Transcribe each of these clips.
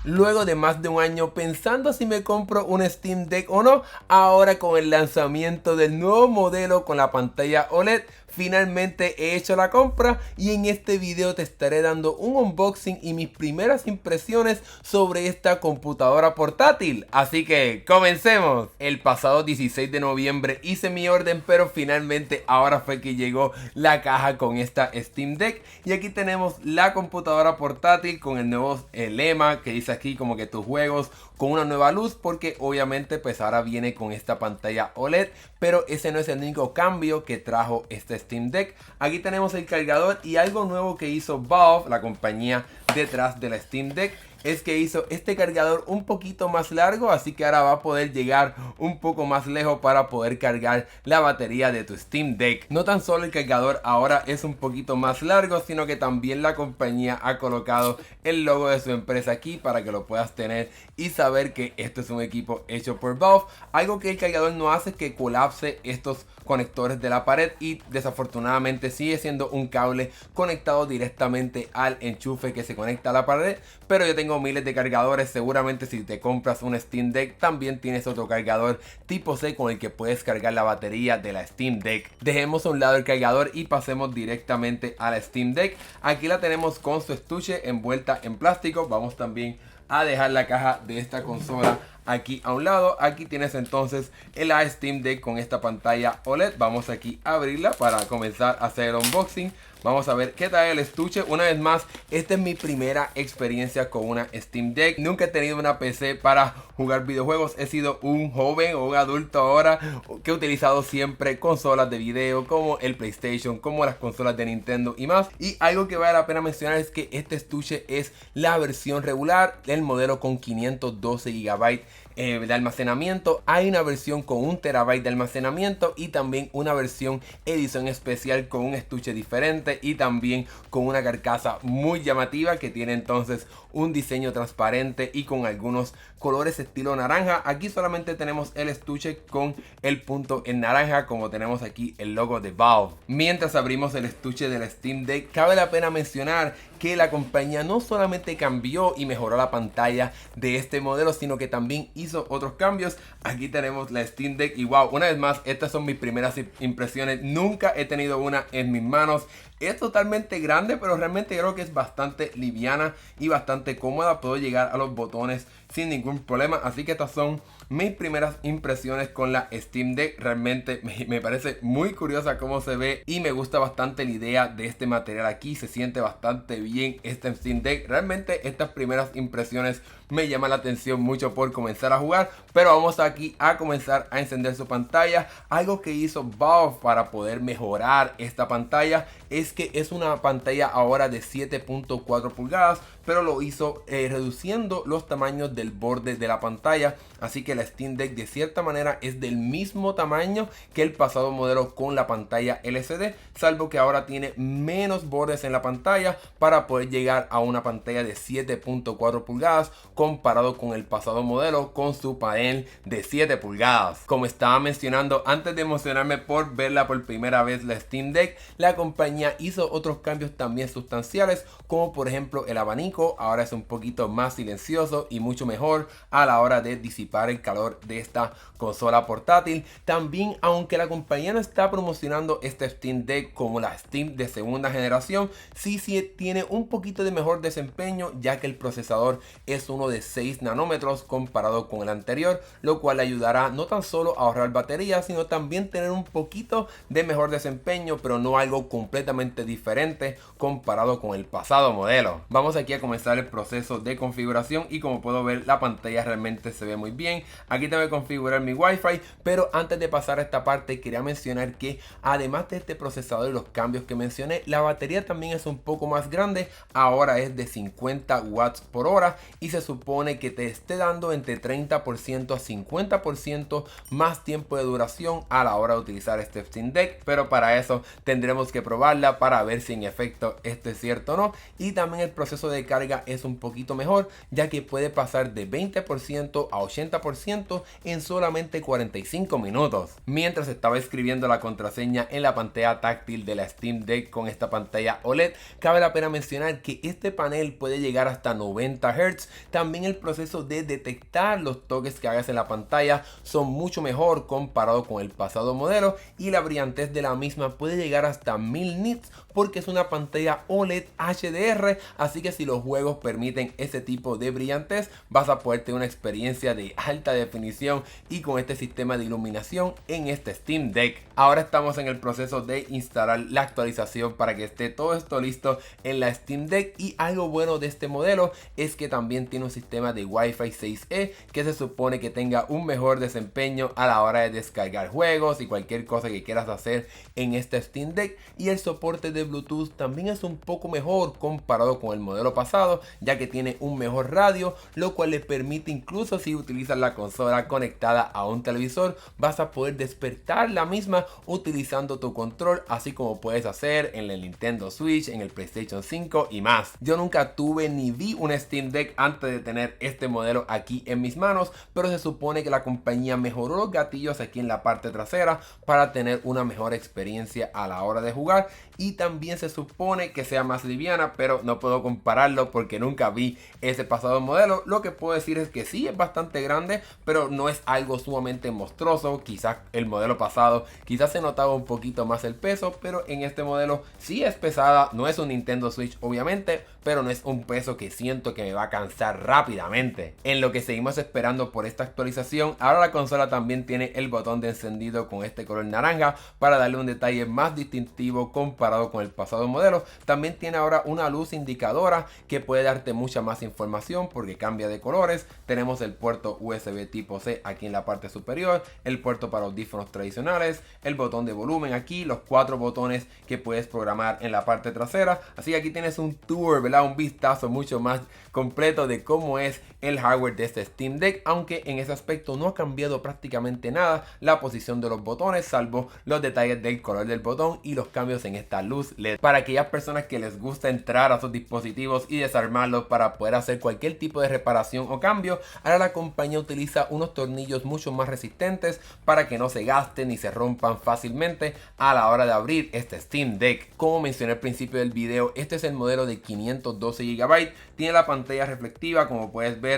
luego de más de un año pensando si me compro un Steam Deck o no, ahora con el lanzamiento del nuevo modelo con la pantalla OLED, finalmente he hecho la compra y en este video te estaré dando un unboxing y mis primeras impresiones sobre esta computadora portátil. Así que comencemos. El pasado 16 de noviembre hice mi orden, pero finalmente ahora fue que llegó la caja con esta Steam Deck. Y aquí tenemos la computadora portátil con el nuevo lema que dice aquí como que tus juegos con una nueva luz, porque obviamente pues ahora viene con esta pantalla OLED, pero ese no es el único cambio que trajo este Steam Deck. Aquí tenemos el cargador y algo nuevo que hizo Valve, la compañía detrás de la Steam Deck, es que hizo este cargador un poquito más largo, así que ahora va a poder llegar un poco más lejos para poder cargar la batería de tu Steam Deck. No tan solo el cargador ahora es un poquito más largo, sino que también la compañía ha colocado el logo de su empresa aquí para que lo puedas tener y saber que esto es un equipo hecho por Valve. Algo que el cargador no hace es que colapse estos conectores de la pared y desafortunadamente sigue siendo un cable conectado directamente al enchufe que se conecta a la pared, pero yo tengo miles de cargadores. Seguramente si te compras un Steam Deck también tienes otro cargador tipo C con el que puedes cargar la batería de la Steam Deck. Dejemos a un lado el cargador y pasemos directamente a la Steam Deck. Aquí la tenemos con su estuche envuelta en plástico. Vamos también a dejar la caja de esta consola aquí a un lado. Aquí tienes entonces el Steam Deck con esta pantalla OLED. Vamos aquí a abrirla para comenzar a hacer el unboxing. Vamos a ver qué tal el estuche. Una vez más, esta es mi primera experiencia con una Steam Deck. Nunca he tenido una PC para jugar videojuegos. He sido un joven o un adulto ahora que he utilizado siempre consolas de video como el PlayStation, como las consolas de Nintendo y más. Y algo que vale la pena mencionar es que este estuche es la versión regular, el modelo con 512 GB de almacenamiento. Hay una versión con 1 TB de almacenamiento y también una versión edición especial con un estuche diferente y también con una carcasa muy llamativa que tiene entonces un diseño transparente y con algunos colores estilo naranja. Aquí solamente tenemos el estuche con el punto en naranja, como tenemos aquí el logo de Valve. Mientras abrimos el estuche del Steam Deck, cabe la pena mencionar que la compañía no solamente cambió y mejoró la pantalla de este modelo, sino que también hizo otros cambios. Aquí tenemos la Steam Deck y wow, una vez más, estas son mis primeras impresiones. Nunca he tenido una en mis manos. Es totalmente grande, pero realmente creo que es bastante liviana y bastante cómoda. Puedo llegar a los botones sin ningún problema. Así que estas son mis primeras impresiones con la Steam Deck. Realmente me parece muy curiosa cómo se ve y me gusta bastante la idea de este material aquí. Se siente bastante bien este Steam Deck. Realmente estas primeras impresiones me llaman la atención mucho por comenzar a jugar. Pero vamos aquí a comenzar a encender su pantalla. Algo que hizo Valve para poder mejorar esta pantalla es que es una pantalla ahora de 7.4 pulgadas, pero lo hizo reduciendo los tamaños del borde de la pantalla. Así que la Steam Deck de cierta manera es del mismo tamaño que el pasado modelo con la pantalla LCD, salvo que ahora tiene menos bordes en la pantalla para poder llegar a una pantalla de 7.4 pulgadas comparado con el pasado modelo con su panel de 7 pulgadas. Como estaba mencionando antes de emocionarme por verla por primera vez la Steam Deck, la compañía hizo otros cambios también sustanciales, como por ejemplo el abanico. Ahora es un poquito más silencioso y mucho mejor a la hora de disipar el calor de esta consola portátil. También, aunque la compañía no está promocionando este Steam Deck como la Steam de segunda generación, sí tiene un poquito de mejor desempeño, ya que el procesador es uno de 6 nanómetros comparado con el anterior, lo cual le ayudará no tan solo a ahorrar batería, sino también tener un poquito de mejor desempeño, pero no algo completamente diferente comparado con el pasado modelo. Vamos aquí a comenzar el proceso de configuración y como puedo ver, la pantalla realmente se ve muy bien. Aquí tengo que configurar mi Wi-Fi, pero antes de pasar a esta parte quería mencionar que además de este procesador y los cambios que mencioné, la batería también es un poco más grande. Ahora es de 50 watts por hora y se supone que te esté dando entre 30% a 50% más tiempo de duración a la hora de utilizar este Steam Deck, pero para eso tendremos que probarla pantalla para ver si en efecto esto es cierto o no. Y también el proceso de carga es un poquito mejor, ya que puede pasar de 20% a 80% en solamente 45 minutos. Mientras estaba escribiendo la contraseña en la pantalla táctil de la Steam Deck con esta pantalla OLED, cabe la pena mencionar que este panel puede llegar hasta 90 Hz. También el proceso de detectar los toques que hagas en la pantalla son mucho mejor comparado con el pasado modelo, y la brillantez de la misma puede llegar hasta 1000 nits porque es una pantalla OLED HDR, así que si los juegos permiten ese tipo de brillantez, vas a poder tener una experiencia de alta definición y con este sistema de iluminación en este Steam Deck. Ahora estamos en el proceso de instalar la actualización para que esté todo esto listo en la Steam Deck, y algo bueno de este modelo es que también tiene un sistema de Wi-Fi 6E que se supone que tenga un mejor desempeño a la hora de descargar juegos y cualquier cosa que quieras hacer en este Steam Deck, y el soporte de Bluetooth también es un poco mejor comparado con el modelo pasado, ya que tiene un mejor radio, lo cual le permite, incluso si utilizas la consola conectada a un televisor, vas a poder despertar la misma utilizando tu control, así como puedes hacer en el Nintendo Switch, en el PlayStation 5 y más. Yo nunca tuve ni vi un Steam Deck antes de tener este modelo aquí en mis manos, pero se supone que la compañía mejoró los gatillos aquí en la parte trasera para tener una mejor experiencia a la hora de jugar, y también se supone que sea más liviana, pero no puedo compararlo porque nunca vi ese pasado modelo. Lo que puedo decir es que sí es bastante grande, pero no es algo sumamente monstruoso. Quizás el modelo pasado quizás se notaba un poquito más el peso, pero en este modelo sí es pesada. No es un Nintendo Switch obviamente, pero no es un peso que siento que me va a cansar rápidamente. En lo que seguimos esperando por esta actualización, ahora la consola también tiene el botón de encendido con este color naranja para darle un detalle más distintivo comparado con el pasado modelo. También tiene ahora una luz indicadora que puede darte mucha más información porque cambia de colores. Tenemos el puerto USB tipo C aquí en la parte superior, el puerto para audífonos tradicionales, el botón de volumen aquí, los 4 botones que puedes programar en la parte trasera. Así que aquí tienes un tour, ¿verdad? Un vistazo mucho más completo de cómo es el hardware de este Steam Deck, aunque en ese aspecto no ha cambiado prácticamente nada la posición de los botones, salvo los detalles del color del botón y los cambios en esta luz LED. Para aquellas personas que les gusta entrar a sus dispositivos y desarmarlos para poder hacer cualquier tipo de reparación o cambio, ahora la compañía utiliza unos tornillos mucho más resistentes para que no se gasten ni se rompan fácilmente a la hora de abrir este Steam Deck. Como mencioné al principio del video, este es el modelo de 512 GB, tiene la pantalla reflectiva, como puedes ver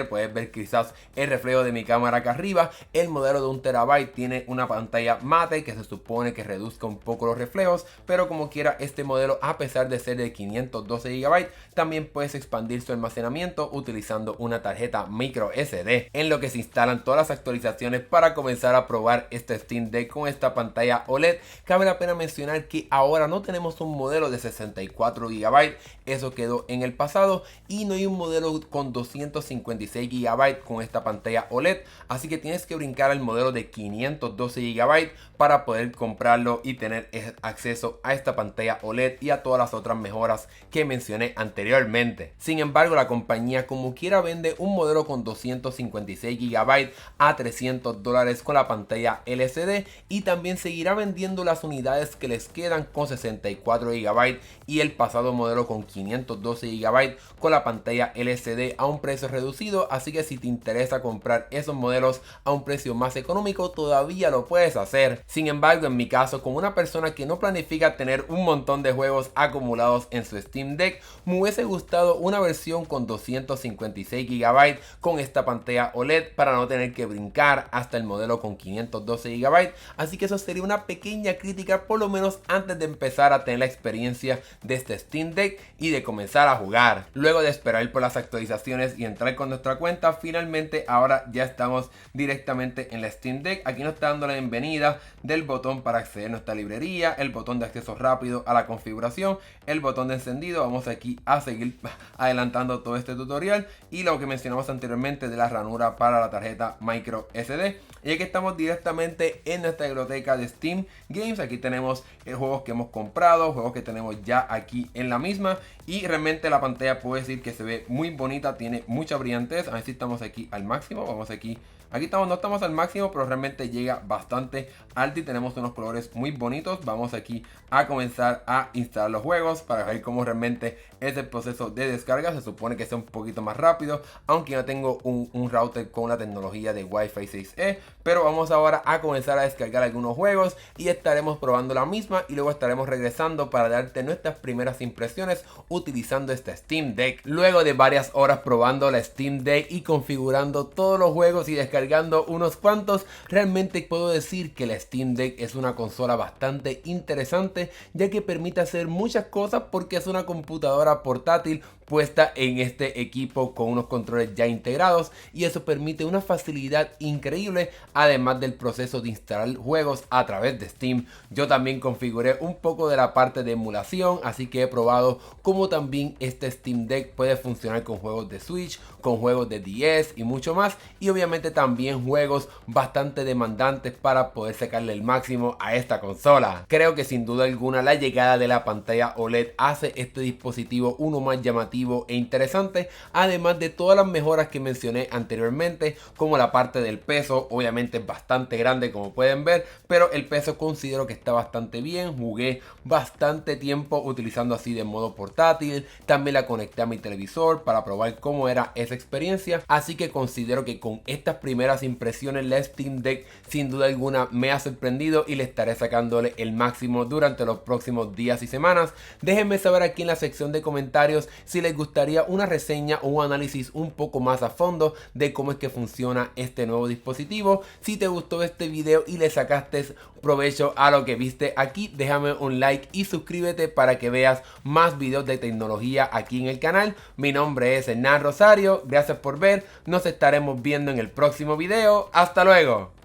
quizás el reflejo de mi cámara acá arriba. El modelo de 1 TB tiene una pantalla mate que se supone que reduzca un poco los reflejos, pero como quiera este modelo, a pesar de ser de 512 GB, también puedes expandir su almacenamiento utilizando una tarjeta micro SD, en lo que se instalan todas las actualizaciones para comenzar a probar este Steam Deck con esta pantalla OLED. Cabe la pena mencionar que ahora no tenemos un modelo de 64 GB, eso quedó en el pasado, y no hay un modelo con 256 GB con esta pantalla OLED, así que tienes que brincar al modelo de 512 GB para poder comprarlo y tener acceso a esta pantalla OLED y a todas las otras mejoras que mencioné anteriormente. Sin embargo, la compañía como quiera vende un modelo con 256 GB a $300 con la pantalla LCD, y también seguirá vendiendo las unidades que les quedan con 64 GB y el pasado modelo con 512 GB con la pantalla LCD a un precio reducido. Así que si te interesa comprar esos modelos a un precio más económico, todavía lo puedes hacer. Sin embargo, en mi caso, como una persona que no planifica tener un montón de juegos acumulados en su Steam Deck, me hubiese gustado una versión con 256 GB con esta pantalla OLED para no tener que brincar hasta el modelo con 512 GB. Así que eso sería una pequeña crítica, por lo menos antes de empezar a tener la experiencia de este Steam Deck y de comenzar a jugar. Luego de esperar por las actualizaciones y entrar con nuestra cuenta, finalmente ahora ya estamos directamente en la Steam Deck. Aquí nos está dando la bienvenida del botón para acceder a nuestra librería, el botón de acceso rápido a la configuración, el botón de encendido. Vamos aquí a seguir adelantando todo este tutorial y lo que mencionamos anteriormente de la ranura para la tarjeta micro SD. Y aquí estamos directamente en nuestra biblioteca de Steam Games. Aquí tenemos juegos que hemos comprado, juegos que tenemos ya aquí en la misma, y realmente la pantalla puedo decir que se ve muy bonita, tiene mucha brillantez. A ver si estamos aquí al máximo, vamos aquí. Aquí estamos, no estamos al máximo, pero realmente llega bastante alto y tenemos unos colores muy bonitos. Vamos aquí a comenzar a instalar los juegos para ver cómo realmente es el proceso de descarga. Se supone que sea un poquito más rápido, aunque no tengo un router con la tecnología de Wi-Fi 6E. Pero vamos ahora a comenzar a descargar algunos juegos y estaremos probando la misma y luego estaremos regresando para darte nuestras primeras impresiones utilizando esta Steam Deck. Luego de varias horas probando la Steam Deck y configurando todos los juegos y descargando unos cuantos, realmente puedo decir que la Steam Deck es una consola bastante interesante, ya que permite hacer muchas cosas porque es una computadora portátil puesta en este equipo con unos controles ya integrados, y eso permite una facilidad increíble, además del proceso de instalar juegos a través de Steam. Yo también configuré un poco de la parte de emulación, así que he probado cómo también este Steam Deck puede funcionar con juegos de Switch, con juegos de DS y mucho más, y obviamente también juegos bastante demandantes para poder sacarle el máximo a esta consola. Creo que sin duda alguna la llegada de la pantalla OLED hace este dispositivo uno más llamativo e interesante, además de todas las mejoras que mencioné anteriormente, como la parte del peso. Obviamente es bastante grande, como pueden ver, pero el peso considero que está bastante bien. Jugué bastante tiempo utilizando así de modo portátil, también la conecté a mi televisor para probar cómo era esa experiencia, así que considero que con estas primeras impresiones la Steam Deck sin duda alguna me ha sorprendido y le estaré sacándole el máximo durante los próximos días y semanas. Déjenme saber aquí en la sección de comentarios si les gustaría una reseña o un análisis un poco más a fondo de cómo es que funciona este nuevo dispositivo. Si te gustó este video y le sacaste provecho a lo que viste aquí, déjame un like y suscríbete para que veas más videos de tecnología aquí en el canal. Mi nombre es Hernán Rosario, gracias por ver, nos estaremos viendo en el próximo video. Hasta luego.